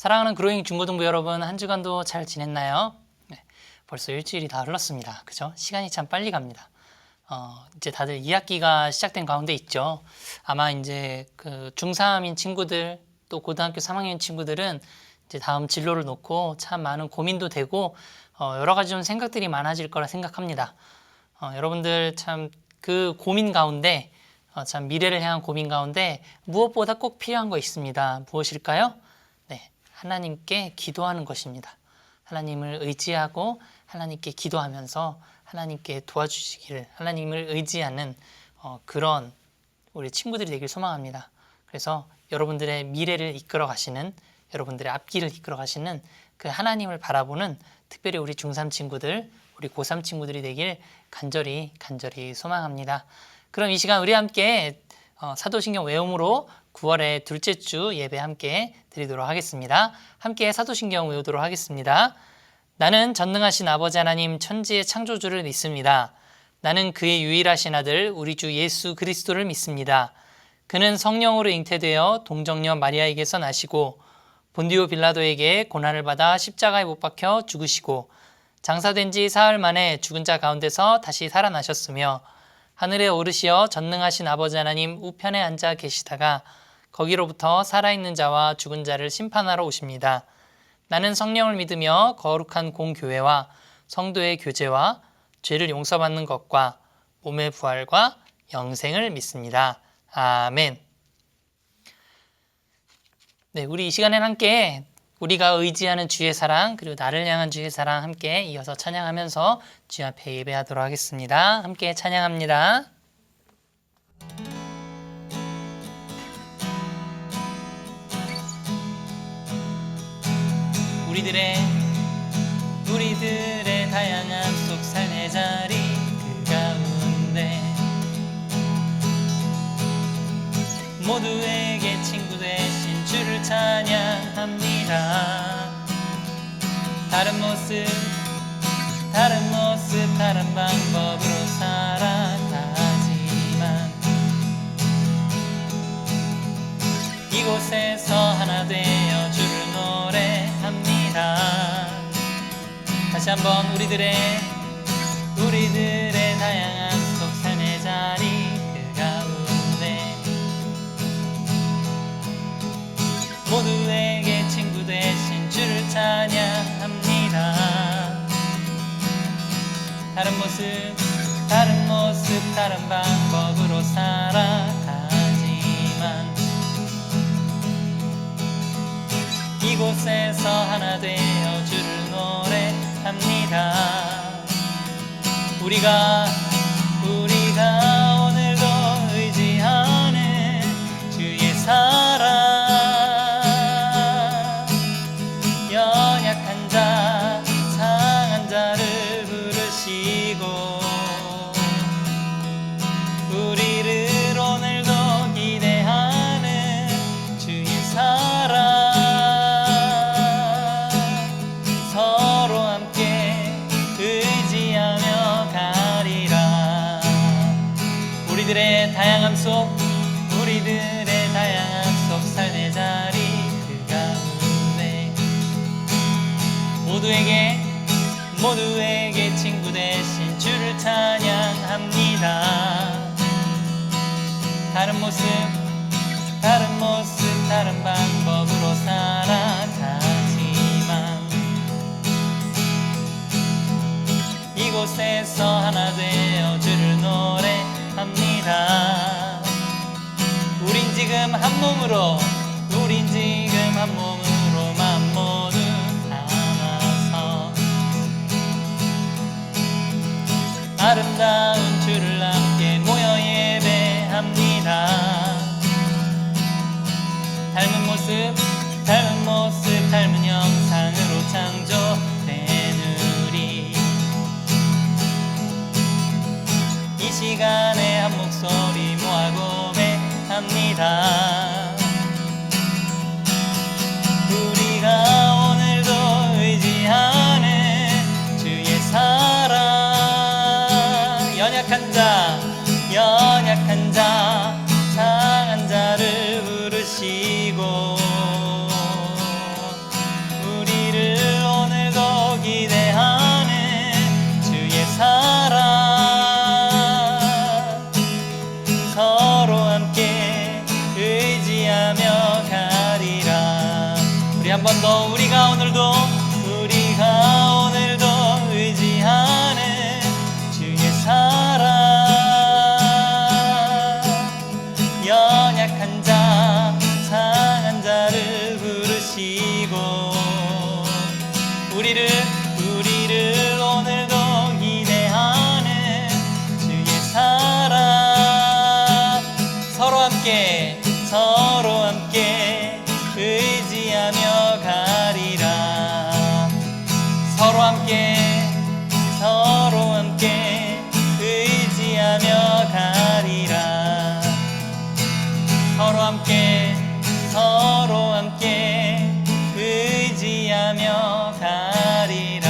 사랑하는 그로잉 중고등부 여러분, 한 주간도 잘 지냈나요? 네, 벌써 일주일이 다 흘렀습니다. 그죠? 시간이 참 빨리 갑니다. 이제 다들 2학기가 시작된 가운데 있죠. 아마 이제 그 중3인 친구들, 또 고등학교 3학년 친구들은 이제 다음 진로를 놓고 참 많은 고민도 되고 여러 가지 좀 생각들이 많아질 거라 생각합니다. 여러분들 참 그 고민 가운데 참 미래를 향한 고민 가운데 무엇보다 꼭 필요한 거 있습니다. 무엇일까요? 네, 하나님께 기도하는 것입니다. 하나님을 의지하고 하나님께 기도하면서 하나님께 도와주시기를, 하나님을 의지하는 그런 우리 친구들이 되길 소망합니다. 그래서 여러분들의 미래를 이끌어 가시는, 여러분들의 앞길을 이끌어 가시는 그 하나님을 바라보는, 특별히 우리 중3 친구들, 우리 고3 친구들이 되길 간절히 소망합니다. 그럼 이 시간 우리 함께 사도신경 외움으로 9월의 둘째 주 예배 함께 드리도록 하겠습니다. 함께 사도신경 외우도록 하겠습니다. 나는 전능하신 아버지 하나님 천지의 창조주를 믿습니다. 나는 그의 유일하신 아들 우리 주 예수 그리스도를 믿습니다. 그는 성령으로 잉태되어 동정녀 마리아에게서 나시고 본디오 빌라도에게 고난을 받아 십자가에 못 박혀 죽으시고 장사된 지 사흘 만에 죽은 자 가운데서 다시 살아나셨으며 하늘에 오르시어 전능하신 아버지 하나님 우편에 앉아 계시다가 거기로부터 살아있는 자와 죽은 자를 심판하러 오십니다. 나는 성령을 믿으며 거룩한 공교회와 성도의 교제와 죄를 용서받는 것과 몸의 부활과 영생을 믿습니다. 아멘. 네, 우리 이 시간에는 함께 우리가 의지하는 주의 사랑, 그리고 나를 향한 주의 사랑 함께 이어서 찬양하면서 주 앞에 예배하도록 하겠습니다. 함께 찬양합니다. 우리들의 다양한 속 삶의 자리 그 가운데 모두에게 친구 되신 주를 찬양합니다. 다른 모습 다른 방법으로 살아가지만 이곳에서 하나 되어 주를 노래합니다. 다시 한번 우리들의 다양한 속 삶의 자리 그 가운데 모두에게 친구 되신 주를 찬양합니다. 다른 모습 다른 방법으로 살아가지만 이곳에서 하나 되어 주를 노래합니다. 우리가 오늘도 의지하는 주의 사랑, 연약한 자 상한 자를 부르시고 우리를 오늘도 기대하는 주의 사랑, 서로 함께 의지하며 가리라. 우리들의 다양한 속 삶의 자리 그 가운데 모두에게 친구 되신 주를 찬양합니다. 다른 모습 다른 방법으로 살아가지만 이곳에서 하나 되어 주를 노래합니다. 우린 지금 한 몸으로 맘 모두 담아서 아름다운 주를 함께 모여 예배합니다. 닮은 형상으로 창조된 우리 이 시간에 한 목소리 모아 고백합니다. 우리가 오늘도 의지하는 주의 사랑, 연약한 자 상한 자를 부르시고 한 번 더 우리가 오늘도 의지하는 주의 사랑 연약한 자 상한 자를 부르시고 우리를 오늘도 기대하는 주의 사랑 서로 함께 의지하며 가리라 서로 함께 의지하며 가리라 서로 함께 의지하며 가리라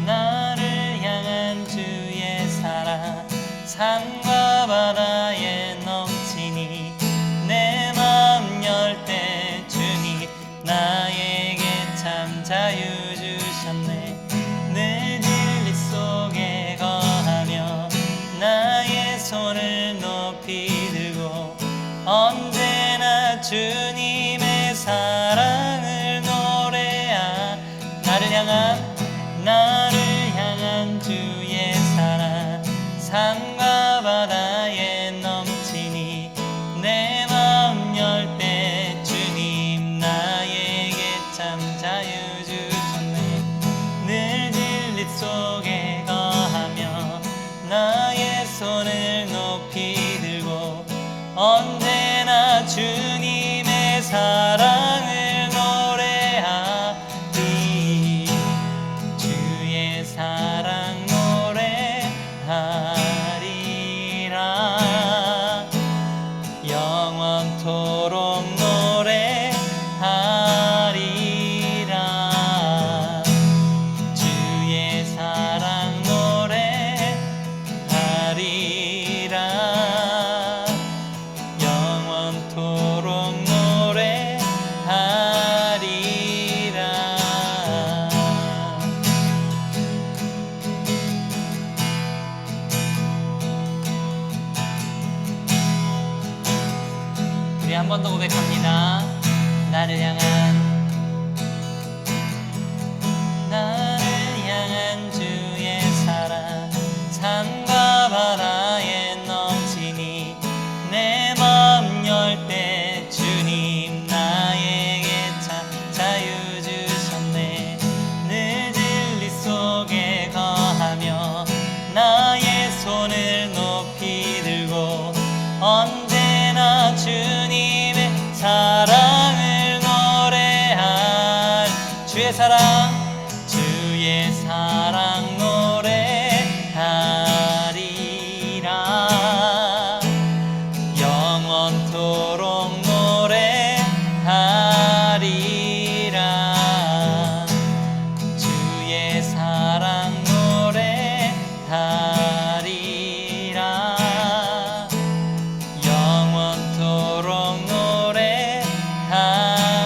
나를 향한 주의 사랑 산과 바다에 넘치니 내 마음 열 때 주님 나에게 참 자유 주셨네 늘 진리 속에 거하며 나의 손을 높이 들고 언제나 주님의 사랑을 노래하 나를 향한 주의 사랑 산과 바다에 넘치니 내 마음 열 때 주님 나에게 참 자유 주셨네 늘 진리 속에 거하며 나의 손을 높이 들고 언제나 주님의 사랑을 노래하리 주의 사랑 노래하리라 영원토록 노래하리라 주의 사랑 노래하리라 영원토록 노래하리라 우리 한 번 더 고백합니다. 나를 향한 주의 사랑 산과 바다에 넘치니 내 마음 열 때 주님 나에게 참 자유 주셨네 늘 진리 속에 거하며 나의 손을 높이 들고 언제나 주님의 사랑을 노래할 주의 사랑 노래하리라 영원토록 노래하리라 주의 사랑 노래하리라 영원토록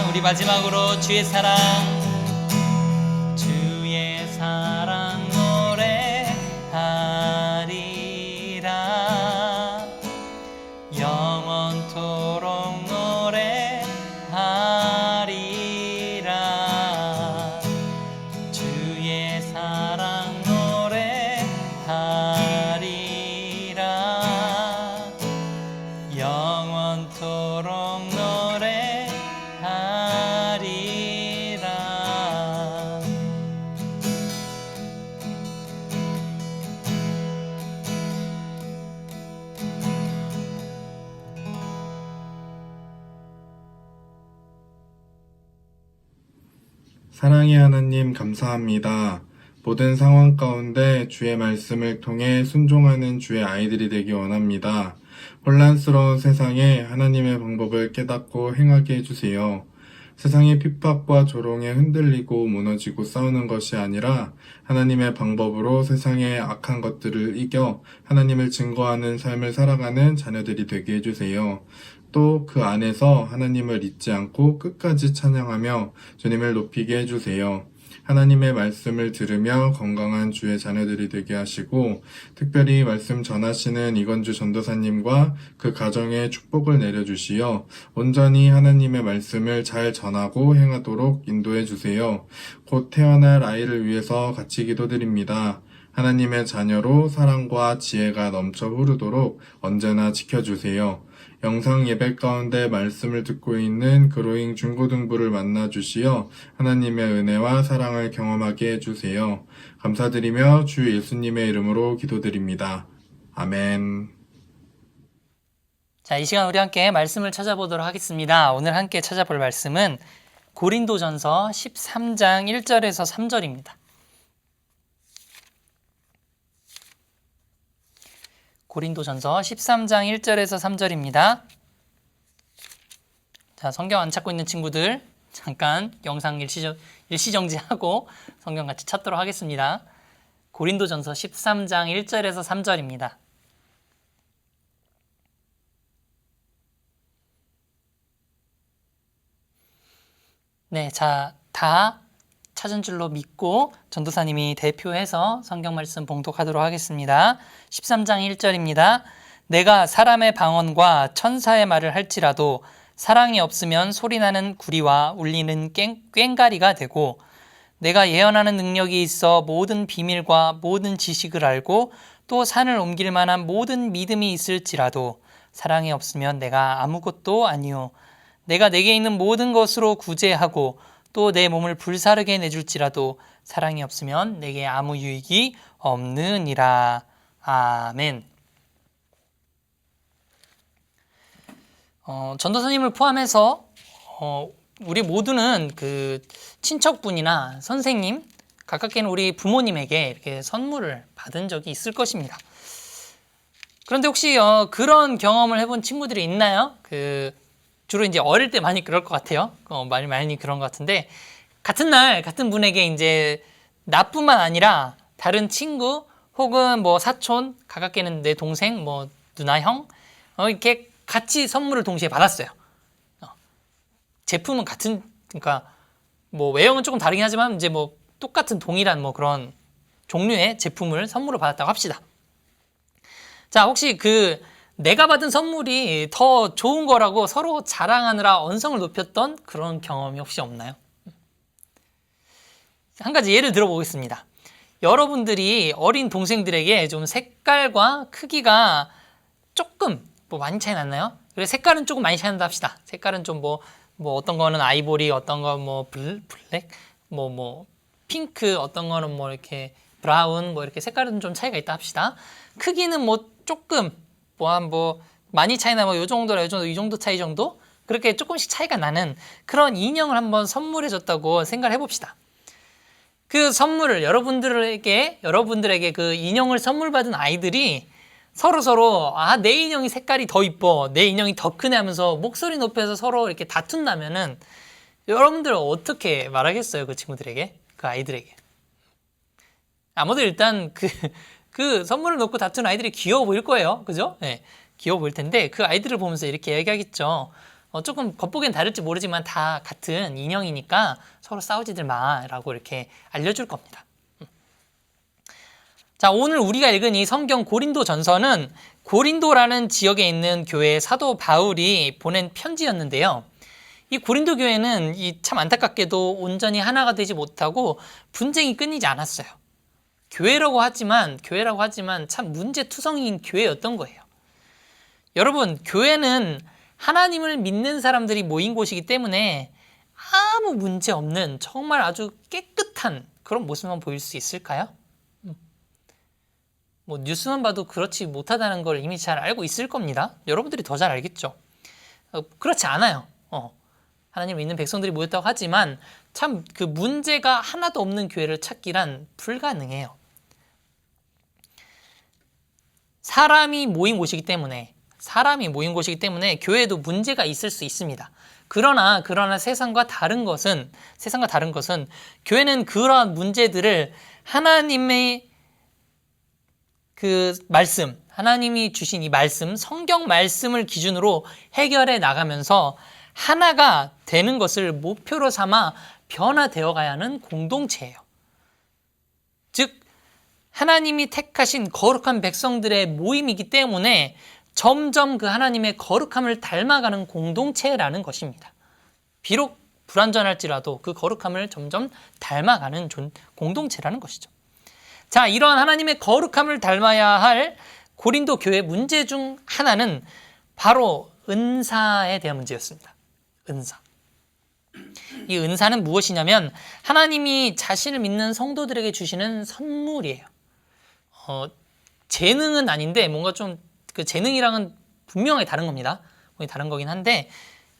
우리 마지막으로 주의 사랑 노래하리라 영원토록 노래하리라 주의 사랑 노래하리라 영원토록 노래하리라 사랑의 하나님 감사합니다. 모든 상황 가운데 주의 말씀을 통해 순종하는 주의 아이들이 되기 원합니다. 혼란스러운 세상에 하나님의 방법을 깨닫고 행하게 해주세요. 세상의 핍박과 조롱에 흔들리고 무너지고 싸우는 것이 아니라 하나님의 방법으로 세상의 악한 것들을 이겨 하나님을 증거하는 삶을 살아가는 자녀들이 되게 해주세요. 또 그 안에서 하나님을 잊지 않고 끝까지 찬양하며 주님을 높이게 해주세요. 하나님의 말씀을 들으며 건강한 주의 자녀들이 되게 하시고 특별히 말씀 전하시는 이건주 전도사님과 그 가정에 축복을 내려주시어 온전히 하나님의 말씀을 잘 전하고 행하도록 인도해 주세요. 곧 태어날 아이를 위해서 같이 기도드립니다. 하나님의 자녀로 사랑과 지혜가 넘쳐 흐르도록 언제나 지켜주세요. 영상 예배 가운데 말씀을 듣고 있는 그로잉 중고등부를 만나주시어 하나님의 은혜와 사랑을 경험하게 해주세요. 감사드리며 주 예수님의 이름으로 기도드립니다. 아멘. 자, 이 시간 우리 함께 말씀을 찾아보도록 하겠습니다. 오늘 함께 찾아볼 말씀은 고린도전서 13장 1절에서 3절입니다. 고린도전서 13장 1절에서 3절입니다. 자, 성경 안 찾고 있는 친구들 잠깐 영상 일시정지하고 성경 같이 찾도록 하겠습니다. 고린도전서 13장 1절에서 3절입니다. 네, 자, 다 찾은 줄로 믿고 전도사님이 대표해서 성경 말씀 봉독하도록 하겠습니다. 13장 1절입니다. 내가 사람의 방언과 천사의 말을 할지라도 사랑이 없으면 소리나는 구리와 울리는 꽹과리가 되고 내가 예언하는 능력이 있어 모든 비밀과 모든 지식을 알고 또 산을 옮길 만한 모든 믿음이 있을지라도 사랑이 없으면 내가 아무것도 아니요 내가 내게 있는 모든 것으로 구제하고 또 내 몸을 불사르게 내줄지라도 사랑이 없으면 내게 아무 유익이 없느니라. 아멘. 전도사님을 포함해서 우리 모두는 그 친척분이나 선생님, 가깝게는 우리 부모님에게 이렇게 선물을 받은 적이 있을 것입니다. 그런데 혹시 그런 경험을 해본 친구들이 있나요? 주로 이제 어릴 때 많이 그럴 것 같아요. 많이 그런 것 같은데 같은 날 같은 분에게 이제 나뿐만 아니라 다른 친구 혹은 뭐 사촌, 가깝게는 내 동생, 뭐 누나, 형 이렇게 같이 선물을 동시에 받았어요. 제품은 같은, 그러니까 뭐 외형은 조금 다르긴 하지만 이제 뭐 똑같은 동일한 뭐 그런 종류의 제품을 선물을 받았다고 합시다. 자, 혹시 내가 받은 선물이 더 좋은 거라고 서로 자랑하느라 언성을 높였던 그런 경험이 혹시 없나요? 한 가지 예를 들어보겠습니다. 여러분들이 어린 동생들에게 좀 색깔과 크기가 조금 뭐 많이 차이 났나요? 그래, 색깔은 조금 많이 차이 난다 합시다. 색깔은 좀 뭐 어떤 거는 아이보리, 어떤 거 뭐 블랙, 뭐 핑크, 어떤 거는 뭐 이렇게 브라운, 뭐 이렇게 색깔은 좀 차이가 있다 합시다. 크기는 뭐 조금 뭐 많이 차이나 뭐 요 정도라 이 정도 차이 정도 그렇게 조금씩 차이가 나는 그런 인형을 한번 선물해 줬다고 생각을 해봅시다. 그 선물을 여러분들에게 그 인형을 선물 받은 아이들이 서로 내 인형이 색깔이 더 이뻐, 내 인형이 더 크네 하면서 목소리 높여서 서로 이렇게 다툰다면은 여러분들은 어떻게 말하겠어요? 그 친구들에게, 그 아이들에게. 아무도 일단 그 선물을 놓고 다투는 아이들이 귀여워 보일 거예요. 그죠? 네, 귀여워 보일 텐데 그 아이들을 보면서 이렇게 얘기하겠죠. 조금 겉보기엔 다를지 모르지만 다 같은 인형이니까 서로 싸우지들 마라고 이렇게 알려줄 겁니다. 자, 오늘 우리가 읽은 이 성경 고린도 전서는 고린도라는 지역에 있는 교회의 사도 바울이 보낸 편지였는데요. 이 고린도 교회는 참 안타깝게도 온전히 하나가 되지 못하고 분쟁이 끊이지 않았어요. 교회라고 하지만 참 문제투성이인 교회였던 거예요. 여러분, 교회는 하나님을 믿는 사람들이 모인 곳이기 때문에 아무 문제 없는 정말 아주 깨끗한 그런 모습만 보일 수 있을까요? 뭐 뉴스만 봐도 그렇지 못하다는 걸 이미 잘 알고 있을 겁니다. 여러분들이 더 잘 알겠죠. 그렇지 않아요. 하나님을 믿는 백성들이 모였다고 하지만 참 그 문제가 하나도 없는 교회를 찾기란 불가능해요. 사람이 모인 곳이기 때문에 교회에도 문제가 있을 수 있습니다. 그러나 세상과 다른 것은 교회는 그러한 문제들을 하나님의 그 말씀, 하나님이 주신 이 말씀, 성경 말씀을 기준으로 해결해 나가면서 하나가 되는 것을 목표로 삼아 변화되어 가야 하는 공동체예요. 즉 하나님이 택하신 거룩한 백성들의 모임이기 때문에 점점 그 하나님의 거룩함을 닮아가는 공동체라는 것입니다. 비록 불완전할지라도 그 거룩함을 점점 닮아가는 공동체라는 것이죠. 자, 이러한 하나님의 거룩함을 닮아야 할 고린도 교회 문제 중 하나는 바로 은사에 대한 문제였습니다. 은사. 이 은사는 무엇이냐면 하나님이 자신을 믿는 성도들에게 주시는 선물이에요. 재능은 아닌데 뭔가 좀 그 재능이랑은 분명히 다른 겁니다. 다른 거긴 한데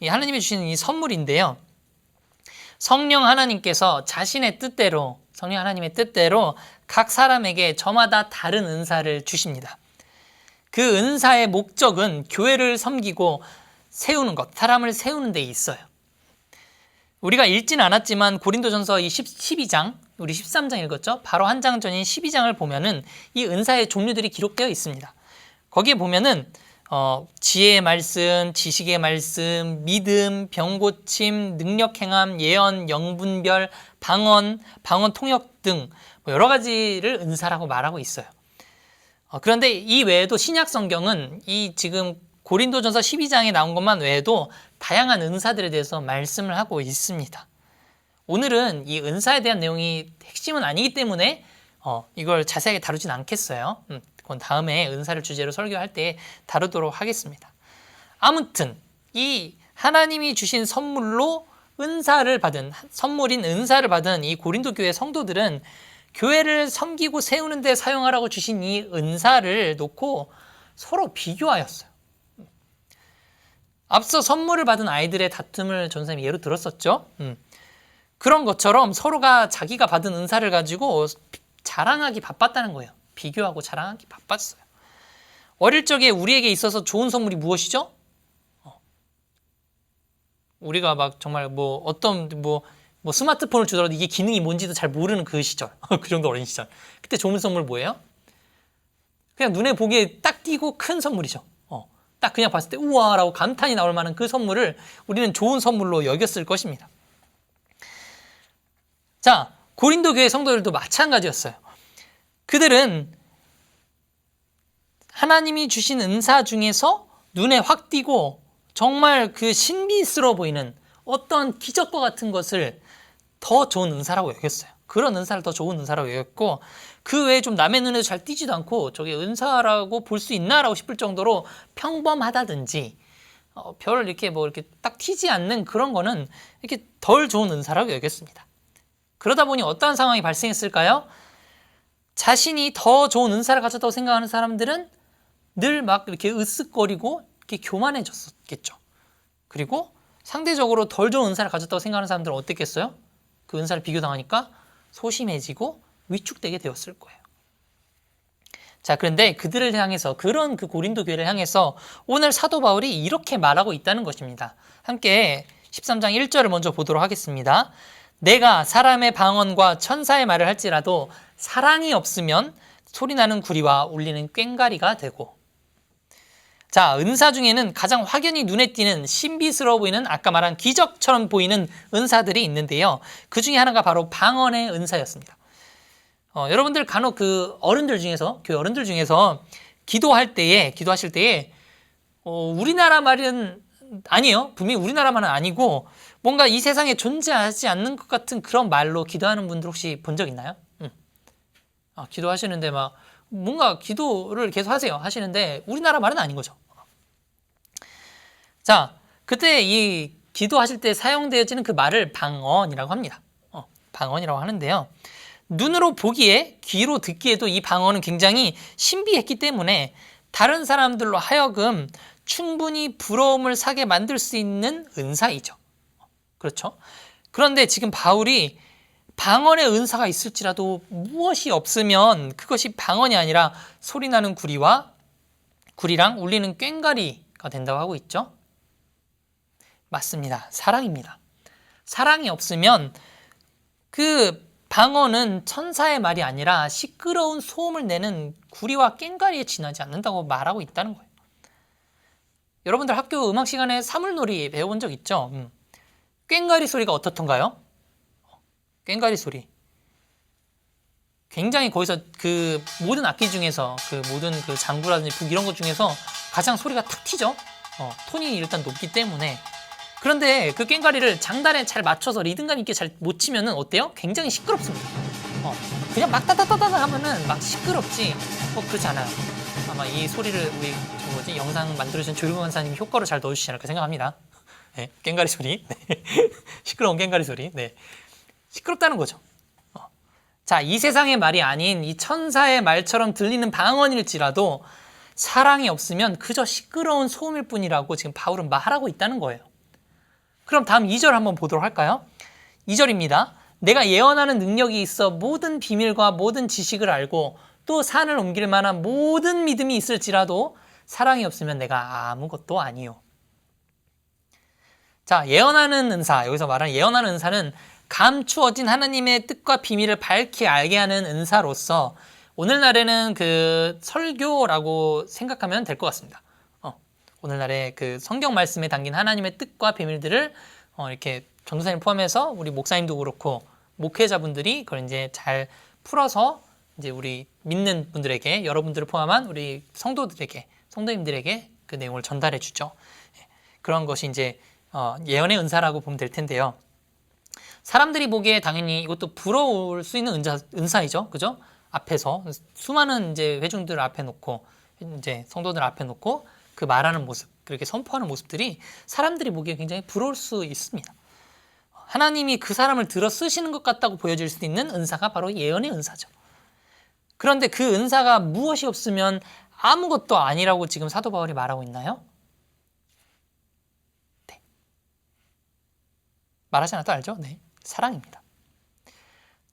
이 하나님이 주시는 이 선물인데요. 성령 하나님께서 자신의 뜻대로, 성령 하나님의 뜻대로 각 사람에게 저마다 다른 은사를 주십니다. 그 은사의 목적은 교회를 섬기고 세우는 것, 사람을 세우는 데 있어요. 우리가 읽지는 않았지만 고린도전서 이 12장, 우리 13장 읽었죠? 바로 한 장 전인 12장을 보면은 이 은사의 종류들이 기록되어 있습니다. 거기에 보면은 지혜의 말씀, 지식의 말씀, 믿음, 병고침, 능력 행함, 예언, 영분별, 방언 통역 등 여러 가지를 은사라고 말하고 있어요. 그런데 이 외에도 신약 성경은 이 지금 고린도전서 12장에 나온 것만 외에도 다양한 은사들에 대해서 말씀을 하고 있습니다. 오늘은 이 은사에 대한 내용이 핵심은 아니기 때문에 이걸 자세하게 다루진 않겠어요. 그건 다음에 은사를 주제로 설교할 때 다루도록 하겠습니다. 아무튼 이 하나님이 주신 선물로 선물인 은사를 받은 이 고린도 교회 성도들은 교회를 섬기고 세우는 데 사용하라고 주신 이 은사를 놓고 서로 비교하였어요. 앞서 선물을 받은 아이들의 다툼을 전선생님이 예로 들었었죠. 그런 것처럼 서로가 자기가 받은 은사를 가지고 자랑하기 바빴다는 거예요. 비교하고 자랑하기 바빴어요. 어릴 적에 우리에게 있어서 좋은 선물이 무엇이죠? 우리가 막 정말 어떤 스마트폰을 주더라도 이게 기능이 뭔지도 잘 모르는 그 시절, 그 정도 어린 시절. 그때 좋은 선물 뭐예요? 그냥 눈에 보기에 딱 띄고 큰 선물이죠. 딱 그냥 봤을 때 우와라고 감탄이 나올 만한 그 선물을 우리는 좋은 선물로 여겼을 것입니다. 자, 고린도 교회 성도들도 마찬가지였어요. 그들은 하나님이 주신 은사 중에서 눈에 확 띄고 정말 그 신비스러워 보이는 어떤 기적과 같은 것을 더 좋은 은사라고 여겼어요. 그런 은사를 더 좋은 은사라고 여겼고 그 외에 좀 남의 눈에도 잘 띄지도 않고 저게 은사라고 볼 수 있나라고 싶을 정도로 평범하다든지 별 이렇게 딱 튀지 않는 그런 거는 이렇게 덜 좋은 은사라고 여겼습니다. 그러다 보니 어떠한 상황이 발생했을까요? 자신이 더 좋은 은사를 가졌다고 생각하는 사람들은 늘 막 이렇게 으쓱거리고 이렇게 교만해졌겠죠. 그리고 상대적으로 덜 좋은 은사를 가졌다고 생각하는 사람들은 어땠겠어요? 그 은사를 비교당하니까 소심해지고 위축되게 되었을 거예요. 자, 그런데 그들을 향해서 그런 그 고린도 교회를 향해서 오늘 사도 바울이 이렇게 말하고 있다는 것입니다. 함께 13장 1절을 먼저 보도록 하겠습니다. 내가 사람의 방언과 천사의 말을 할지라도 사랑이 없으면 소리나는 구리와 울리는 꽹과리가 되고. 자, 은사 중에는 가장 확연히 눈에 띄는 신비스러워 보이는 아까 말한 기적처럼 보이는 은사들이 있는데요. 그 중에 하나가 바로 방언의 은사였습니다. 여러분들 간혹 그 어른들 중에서, 교회 어른들 중에서 기도하실 때에 우리나라 말은 아니에요. 분명히 우리나라 말은 아니고 뭔가 이 세상에 존재하지 않는 것 같은 그런 말로 기도하는 분들 혹시 본 적 있나요? 기도하시는데 막 뭔가 기도를 계속 하시는데 우리나라 말은 아닌 거죠. 자, 그때 이 기도하실 때 사용되어지는 그 말을 방언이라고 합니다. 방언이라고 하는데요. 눈으로 보기에 귀로 듣기에도 이 방언은 굉장히 신비했기 때문에 다른 사람들로 하여금 충분히 부러움을 사게 만들 수 있는 은사이죠. 그렇죠? 그런데 지금 바울이 방언의 은사가 있을지라도 무엇이 없으면 그것이 방언이 아니라 소리나는 구리랑 울리는 꽹과리가 된다고 하고 있죠. 맞습니다. 사랑입니다. 사랑이 없으면 그 방언은 천사의 말이 아니라 시끄러운 소음을 내는 구리와 꽹과리에 지나지 않는다고 말하고 있다는 거예요. 여러분들 학교 음악 시간에 사물놀이 배워본 적 있죠? 꽹과리 소리가 어떻던가요? 꽹과리 소리. 굉장히 거기서 그 모든 악기 중에서 그 모든 그 장구라든지 북 이런 것 중에서 가장 소리가 탁 튀죠? 톤이 일단 높기 때문에. 그런데 그 꽹과리를 장단에 잘 맞춰서 리듬감 있게 잘 못 치면은 어때요? 굉장히 시끄럽습니다. 그냥 막 따다다다다 하면은 막 시끄럽지. 그렇지 않아요. 아마 이 소리를 우리 영상 만들어주신 조일구 강사님이 효과로 잘 넣어주시지 않을까 생각합니다. 네, 꽹과리 소리. 네. 시끄러운 꽹과리 소리. 네. 시끄럽다는 거죠. 자, 이 세상의 말이 아닌 이 천사의 말처럼 들리는 방언일지라도 사랑이 없으면 그저 시끄러운 소음일 뿐이라고 지금 바울은 말하고 있다는 거예요. 그럼 다음 2절 한번 보도록 할까요? 2절입니다. 내가 예언하는 능력이 있어 모든 비밀과 모든 지식을 알고 또 산을 옮길 만한 모든 믿음이 있을지라도 사랑이 없으면 내가 아무것도 아니요. 자, 예언하는 은사, 여기서 말하는 예언하는 은사는 감추어진 하나님의 뜻과 비밀을 밝히 알게 하는 은사로서 오늘날에는 그 설교라고 생각하면 될 것 같습니다. 오늘날의 그 성경 말씀에 담긴 하나님의 뜻과 비밀들을 이렇게 전도사님 포함해서 우리 목사님도 그렇고 목회자분들이 그걸 이제 잘 풀어서 이제 우리 믿는 분들에게 여러분들을 포함한 우리 성도들에게 성도님들에게 그 내용을 전달해 주죠. 그런 것이 이제 예언의 은사라고 보면 될 텐데요. 사람들이 보기에 당연히 이것도 부러울 수 있는 은사이죠, 그죠? 앞에서 수많은 이제 회중들 앞에 놓고 이제 성도들 앞에 놓고 그 말하는 모습, 그렇게 선포하는 모습들이 사람들이 보기에 굉장히 부러울 수 있습니다. 하나님이 그 사람을 들어 쓰시는 것 같다고 보여질 수 있는 은사가 바로 예언의 은사죠. 그런데 그 은사가 무엇이 없으면 아무것도 아니라고 지금 사도 바울이 말하고 있나요? 네. 말하지 않아도 알죠? 네. 사랑입니다.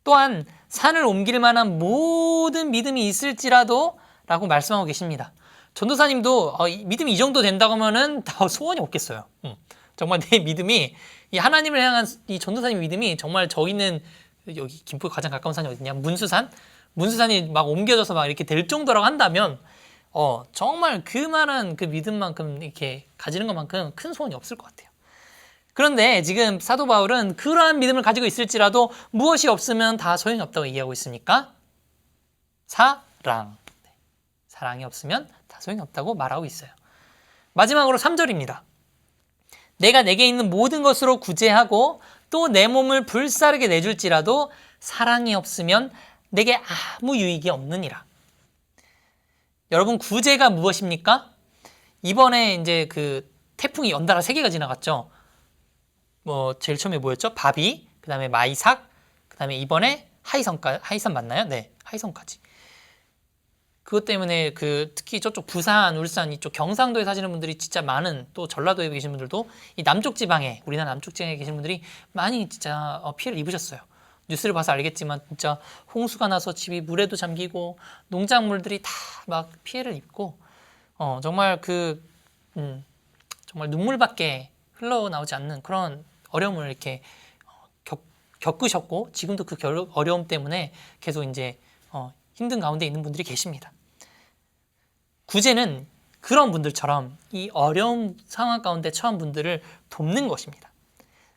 또한 산을 옮길 만한 모든 믿음이 있을지라도 라고 말씀하고 계십니다. 전도사님도 믿음이 이 정도 된다고 하면은 다 소원이 없겠어요. 정말 내 믿음이 이 하나님을 향한 이 전도사님 믿음이 정말 저희는 여기 김포에 가장 가까운 산이 어디냐? 문수산이 막 옮겨져서 막 이렇게 될 정도라고 한다면 정말 그만한 그 믿음만큼 이렇게 가지는 것만큼 큰 소원이 없을 것 같아요. 그런데 지금 사도 바울은 그러한 믿음을 가지고 있을지라도 무엇이 없으면 다 소용이 없다고 얘기하고 있으니까 사랑. 사랑이 없으면 다 소용이 없다고 말하고 있어요. 마지막으로 3절입니다. 내가 내게 있는 모든 것으로 구제하고 또 내 몸을 불사르게 내줄지라도 사랑이 없으면 내게 아무 유익이 없느니라. 여러분, 구제가 무엇입니까? 이번에 이제 그 태풍이 연달아 3개가 지나갔죠. 제일 처음에 뭐였죠? 바비, 그 다음에 마이삭, 그 다음에 이번에 하이선 맞나요? 네, 하이선까지. 그것 때문에 특히 저쪽 부산, 울산 이쪽 경상도에 사시는 분들이 진짜 많은, 또 전라도에 계신 분들도 이 남쪽 지방에, 우리나라 남쪽 지방에 계신 분들이 많이 진짜 피해를 입으셨어요. 뉴스를 봐서 알겠지만 진짜 홍수가 나서 집이 물에도 잠기고 농작물들이 다 막 피해를 입고 정말 정말 눈물밖에 흘러나오지 않는 그런 어려움을 이렇게 겪으셨고 지금도 그 어려움 때문에 계속 이제 힘든 가운데 있는 분들이 계십니다. 구제는 그런 분들처럼 이 어려운 상황 가운데 처한 분들을 돕는 것입니다.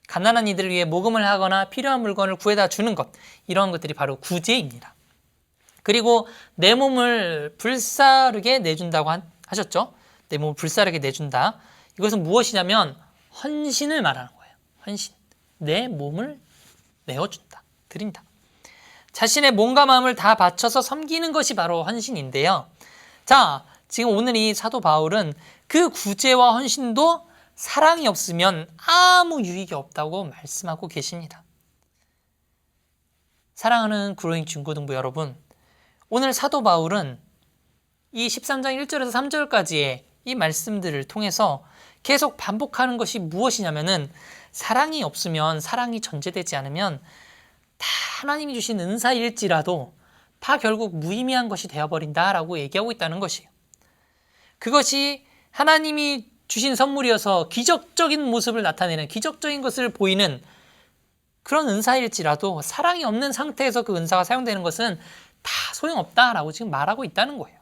가난한 이들을 위해 모금을 하거나 필요한 물건을 구해다 주는 것, 이런 것들이 바로 구제입니다. 그리고 내 몸을 불사르게 내준다고 하셨죠? 내 몸을 불사르게 내준다. 이것은 무엇이냐면 헌신을 말하는 거예요. 헌신. 내 몸을 내어준다. 드린다. 자신의 몸과 마음을 다 바쳐서 섬기는 것이 바로 헌신인데요. 자, 지금 오늘 이 사도 바울은 그 구제와 헌신도 사랑이 없으면 아무 유익이 없다고 말씀하고 계십니다. 사랑하는 구로잉 중고등부 여러분, 오늘 사도 바울은 이 13장 1절에서 3절까지의 이 말씀들을 통해서 계속 반복하는 것이 무엇이냐면은 사랑이 없으면, 사랑이 전제되지 않으면 다 하나님이 주신 은사일지라도 다 결국 무의미한 것이 되어버린다라고 얘기하고 있다는 것이에요. 그것이 하나님이 주신 선물이어서 기적적인 모습을 나타내는, 기적적인 것을 보이는 그런 은사일지라도 사랑이 없는 상태에서 그 은사가 사용되는 것은 다 소용없다라고 지금 말하고 있다는 거예요.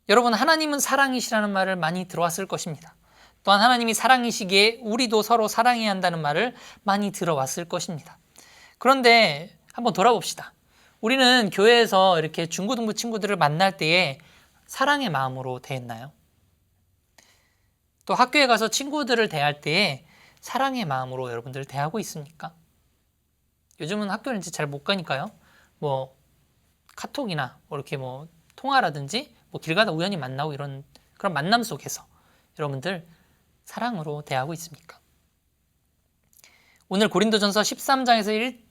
여러분, 하나님은 사랑이시라는 말을 많이 들어왔을 것입니다. 또한 하나님이 사랑이시기에 우리도 서로 사랑해야 한다는 말을 많이 들어왔을 것입니다. 그런데 한번 돌아봅시다. 우리는 교회에서 이렇게 중고등부 친구들을 만날 때에 사랑의 마음으로 대했나요? 또 학교에 가서 친구들을 대할 때에 사랑의 마음으로 여러분들 대하고 있습니까? 요즘은 학교를 이제 잘 못 가니까요. 뭐 카톡이나 뭐 이렇게 뭐 통화라든지 뭐 길 가다 우연히 만나고 이런 그런 만남 속에서 여러분들 사랑으로 대하고 있습니까? 오늘 고린도전서 13장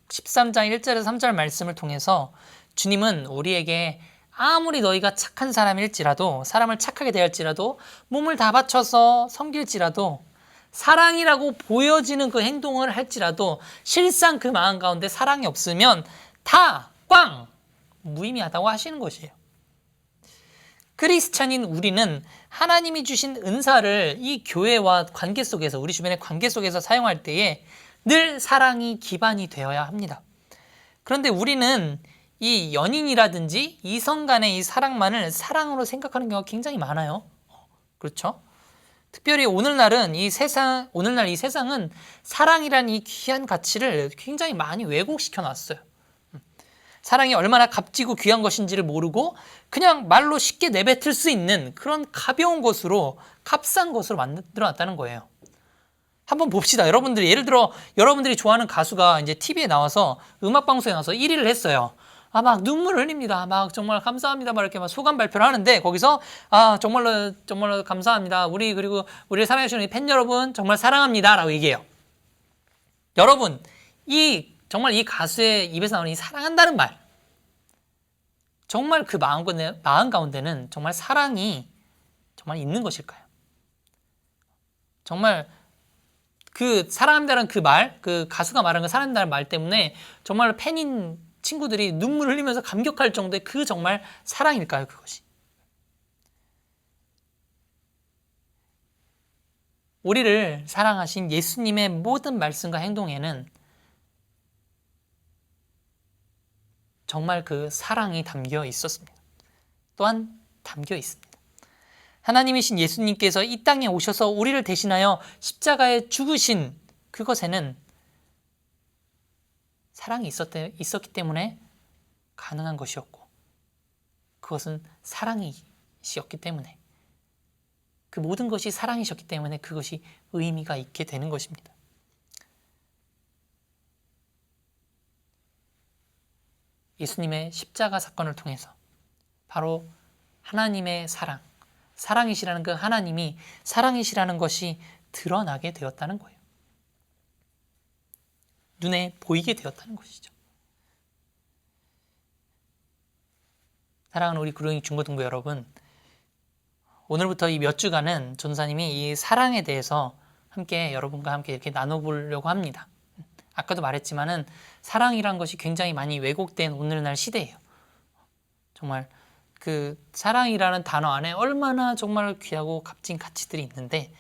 1절에서 3절 말씀을 통해서 주님은 우리에게 아무리 너희가 착한 사람일지라도, 사람을 착하게 대할지라도, 몸을 다 바쳐서 섬길지라도, 사랑이라고 보여지는 그 행동을 할지라도 실상 그 마음 가운데 사랑이 없으면 다 꽝! 무의미하다고 하시는 것이에요. 크리스찬인 우리는 하나님이 주신 은사를 이 교회와 관계 속에서, 우리 주변의 관계 속에서 사용할 때에 늘 사랑이 기반이 되어야 합니다. 그런데 우리는 이 연인이라든지 이성 간의 이 사랑만을 사랑으로 생각하는 경우가 굉장히 많아요. 그렇죠? 특별히 오늘날 이 세상은 사랑이라는 이 귀한 가치를 굉장히 많이 왜곡시켜 놨어요. 사랑이 얼마나 값지고 귀한 것인지를 모르고 그냥 말로 쉽게 내뱉을 수 있는 그런 가벼운 것으로, 값싼 것으로 만들어 놨다는 거예요. 한번 봅시다. 여러분들이, 예를 들어 여러분들이 좋아하는 가수가 이제 TV에 나와서 음악방송에 나와서 1위를 했어요. 막 눈물 흘립니다. 막 정말 감사합니다. 막 이렇게 막 소감 발표를 하는데 거기서 정말로 감사합니다. 그리고 우리를 사랑해주시는 우리 팬 여러분 정말 사랑합니다. 라고 얘기해요. 여러분, 정말 이 가수의 입에서 나오는 이 사랑한다는 말, 정말 그 마음 가운데는 정말 사랑이 정말 있는 것일까요? 정말 그 사랑한다는 그 말, 그 가수가 말한 그 사랑한다는 말 때문에 정말 팬인 친구들이 눈물 흘리면서 감격할 정도의 그 정말 사랑일까요, 그것이? 우리를 사랑하신 예수님의 모든 말씀과 행동에는 정말 그 사랑이 담겨 있었습니다. 또한 담겨 있습니다. 하나님이신 예수님께서 이 땅에 오셔서 우리를 대신하여 십자가에 죽으신 그것에는 사랑이 있었기 때문에 가능한 것이었고, 그것은 사랑이셨기 때문에, 그 모든 것이 사랑이셨기 때문에 그것이 의미가 있게 되는 것입니다. 예수님의 십자가 사건을 통해서 바로 하나님의 사랑이시라는 그 하나님이 사랑이시라는 것이 드러나게 되었다는 거예요. 눈에 보이게 되었다는 것이죠. 사랑하는 우리 구룡이 중고등부 여러분, 오늘부터 이 몇 주간은 전도사님이 이 사랑에 대해서 여러분과 함께 이렇게 나눠보려고 합니다. 아까도 말했지만은 사랑이란 것이 굉장히 많이 왜곡된 오늘날 시대예요. 정말 그 사랑이라는 단어 안에 얼마나 정말 귀하고 값진 가치들이 있는데,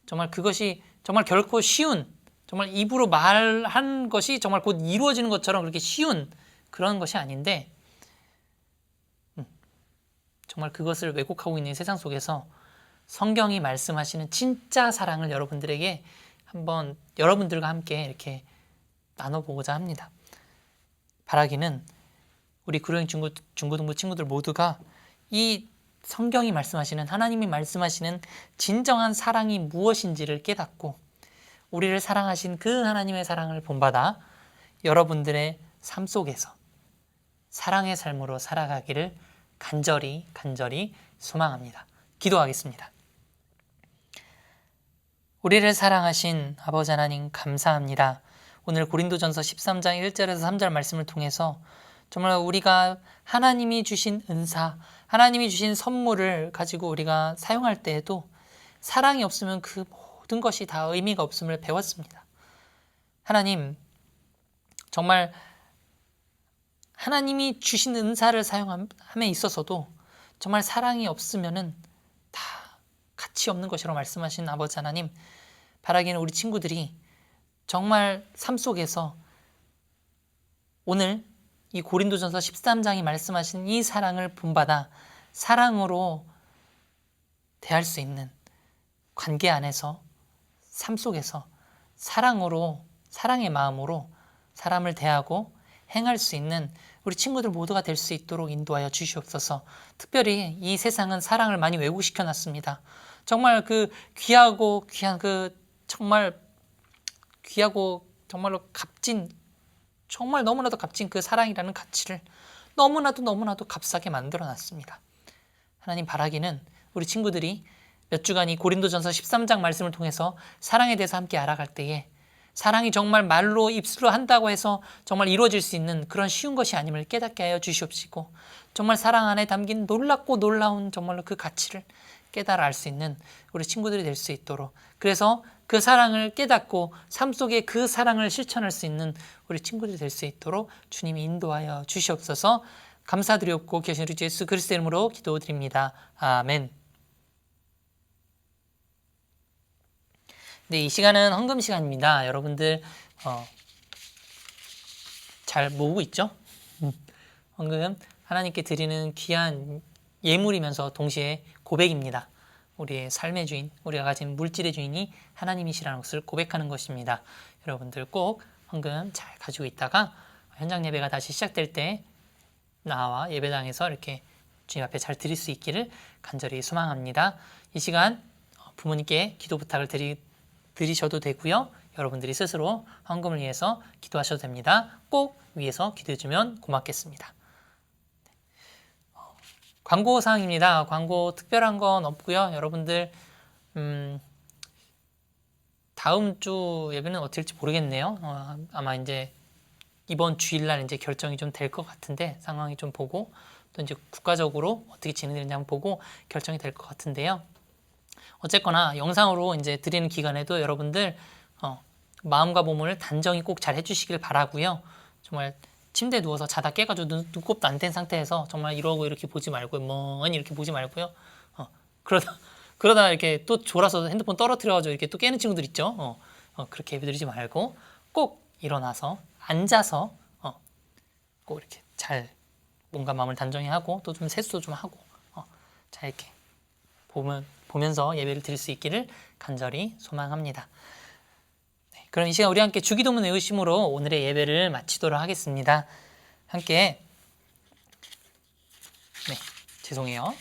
정말 그것이 정말 결코 쉬운, 정말 입으로 말한 것이 정말 곧 이루어지는 것처럼 그렇게 쉬운 그런 것이 아닌데, 정말 그것을 왜곡하고 있는 세상 속에서 성경이 말씀하시는 진짜 사랑을 여러분들에게 한번 여러분들과 함께 이렇게 나눠보고자 합니다. 바라기는 우리 구룡 중고등부 친구들 모두가 이 성경이 말씀하시는, 하나님이 말씀하시는 진정한 사랑이 무엇인지를 깨닫고 우리를 사랑하신 그 하나님의 사랑을 본받아 여러분들의 삶 속에서 사랑의 삶으로 살아가기를 간절히 소망합니다. 기도하겠습니다. 우리를 사랑하신 아버지 하나님 감사합니다. 오늘 고린도전서 13장 1절에서 3절 말씀을 통해서 정말 우리가 하나님이 주신 은사, 하나님이 주신 선물을 가지고 우리가 사용할 때에도 사랑이 없으면 그 모든 것이 다 의미가 없음을 배웠습니다. 하나님, 정말 하나님이 주신 은사를 사용함에 있어서도 정말 사랑이 없으면은 다 가치 없는 것이라고 말씀하신 아버지 하나님, 바라기는 우리 친구들이 정말 삶 속에서 오늘 이 고린도전서 13장이 말씀하신 이 사랑을 본받아 사랑으로 대할 수 있는 관계 안에서 삶 속에서 사랑으로, 사랑의 마음으로 사람을 대하고 행할 수 있는 우리 친구들 모두가 될 수 있도록 인도하여 주시옵소서. 특별히 이 세상은 사랑을 많이 왜곡시켜 놨습니다. 정말 그 귀하고 귀한 그 정말 귀하고 정말로 값진, 정말 너무나도 값진 그 사랑이라는 가치를 너무나도 값싸게 만들어 놨습니다. 하나님 바라기는 우리 친구들이 몇 주간 이 고린도전서 13장 말씀을 통해서 사랑에 대해서 함께 알아갈 때에 사랑이 정말 말로 입술로 한다고 해서 정말 이루어질 수 있는 그런 쉬운 것이 아님을 깨닫게 하여 주시옵시고, 정말 사랑 안에 담긴 놀랍고 놀라운 정말로 그 가치를 깨달아 알 수 있는 우리 친구들이 될 수 있도록, 그래서 그 사랑을 깨닫고 삶 속에 그 사랑을 실천할 수 있는 우리 친구들이 될 수 있도록 주님이 인도하여 주시옵소서. 감사드리옵고 계신 우리 주 예수 그리스도의 이름으로 기도드립니다. 아멘. 네, 이 시간은 헌금 시간입니다. 여러분들 잘 모으고 있죠? 헌금 하나님께 드리는 귀한 예물이면서 동시에 고백입니다. 우리의 삶의 주인, 우리가 가진 물질의 주인이 하나님이시라는 것을 고백하는 것입니다. 여러분들 꼭 헌금 잘 가지고 있다가 현장 예배가 다시 시작될 때 나와 예배당에서 이렇게 주님 앞에 잘 드릴 수 있기를 간절히 소망합니다. 이 시간 부모님께 기도 부탁을 드리셔도 되고요. 여러분들이 스스로 헌금을 위해서 기도하셔도 됩니다. 꼭 위해서 기도해주면 고맙겠습니다. 광고 사항입니다. 광고 특별한 건 없고요. 여러분들 다음 주 예배는 어떨지 모르겠네요. 아마 이제 이번 주일날 이제 결정이 좀 될 것 같은데, 상황이 좀 보고 또 이제 국가적으로 어떻게 진행되는지 한번 보고 결정이 될 것 같은데요. 어쨌거나 영상으로 이제 드리는 기간에도 여러분들 마음과 몸을 단정히 꼭 잘 해주시길 바라고요. 정말 침대에 누워서 자다 깨가지고 눈곱도 안 뗀 상태에서 정말 이러고 이렇게 보지 말고 멍하니 이렇게 보지 말고요. 그러다 이렇게 또 졸아서 핸드폰 떨어뜨려가지고 이렇게 또 깨는 친구들 있죠. 그렇게 예배드리지 말고 꼭 일어나서 앉아서 꼭 이렇게 잘 몸과 마음을 단정히 하고 또 좀 세수도 좀 하고 잘 이렇게 보면서 예배를 드릴 수 있기를 간절히 소망합니다. 네, 그럼 이 시간 우리 함께 주기도문 외우심으로 오늘의 예배를 마치도록 하겠습니다. 함께 죄송해요.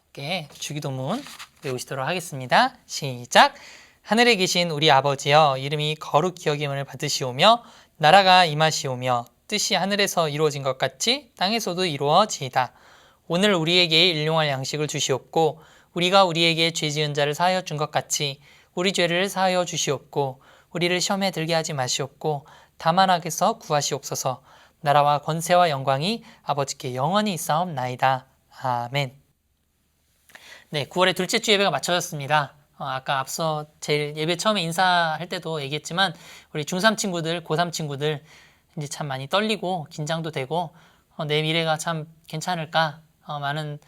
함께 주기도문 외우시도록 하겠습니다. 시작! 하늘에 계신 우리 아버지여, 이름이 거룩히 여김을 받으시오며 나라가 임하시오며 뜻이 하늘에서 이루어진 것 같이 땅에서도 이루어지이다. 오늘 우리에게 일용할 양식을 주시옵고 우리가 우리에게 죄 지은 자를 사하여 준 것 같이 우리 죄를 사하여 주시옵고 우리를 시험에 들게 하지 마시옵고 다만 악에서 구하시옵소서. 나라와 권세와 영광이 아버지께 영원히 있사옵나이다. 아멘. 네, 9월의 둘째 주 예배가 마쳐졌습니다. 아까 앞서 제일 예배 처음에 인사할 때도 얘기했지만 우리 중3 친구들, 고3 친구들 이제 참 많이 떨리고 긴장도 되고 내 미래가 참 괜찮을까, 많은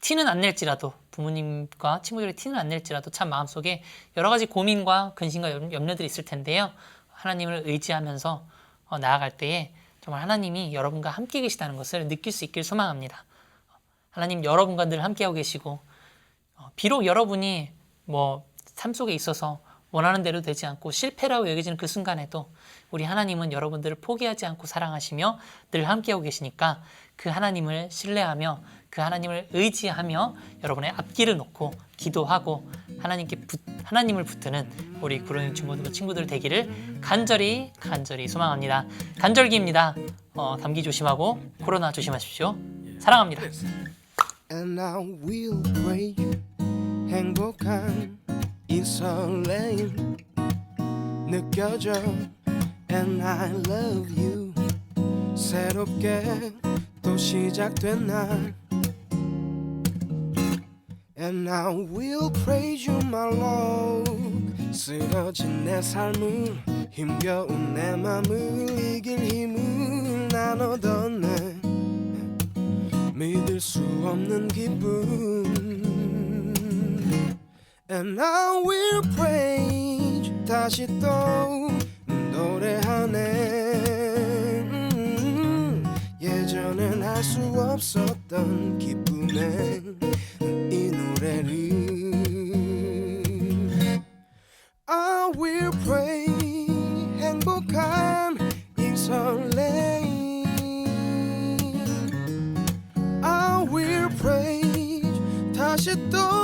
티는 안 낼지라도, 부모님과 친구들이 티는 안 낼지라도 참 마음속에 여러 가지 고민과 근심과 염려들이 있을 텐데요. 하나님을 의지하면서 나아갈 때에 정말 하나님이 여러분과 함께 계시다는 것을 느낄 수 있길 소망합니다. 하나님 여러분과 늘 함께하고 계시고, 비록 여러분이 삶 속에 있어서 원하는 대로 되지 않고 실패라고 여겨지는 그 순간에도 우리 하나님은 여러분들을 포기하지 않고 사랑하시며 늘 함께하고 계시니까 그 하나님을 신뢰하며 그 하나님을 의지하며 여러분의 앞길을 놓고 기도하고 하나님을 붙드는 우리 구로님 친구들 되기를 간절히 소망합니다. 간절기입니다. 감기 조심하고 코로나 조심하십시오. 사랑합니다. And I will pray 행복한 이 설레임 느껴져 And I love you 새롭게 또 시작된 날 And I will praise you my Lord 쓰러진 내 삶을 힘겨운 내 맘을 이길 힘을 나눠 뒀네 믿을 수 없는 기쁨 And I will praise 다시 또 노래하네. 예전엔 알 수 없었던 기쁨에 이 노래를 I will pray. 행복한 이 설레임 I will praise. 다시 또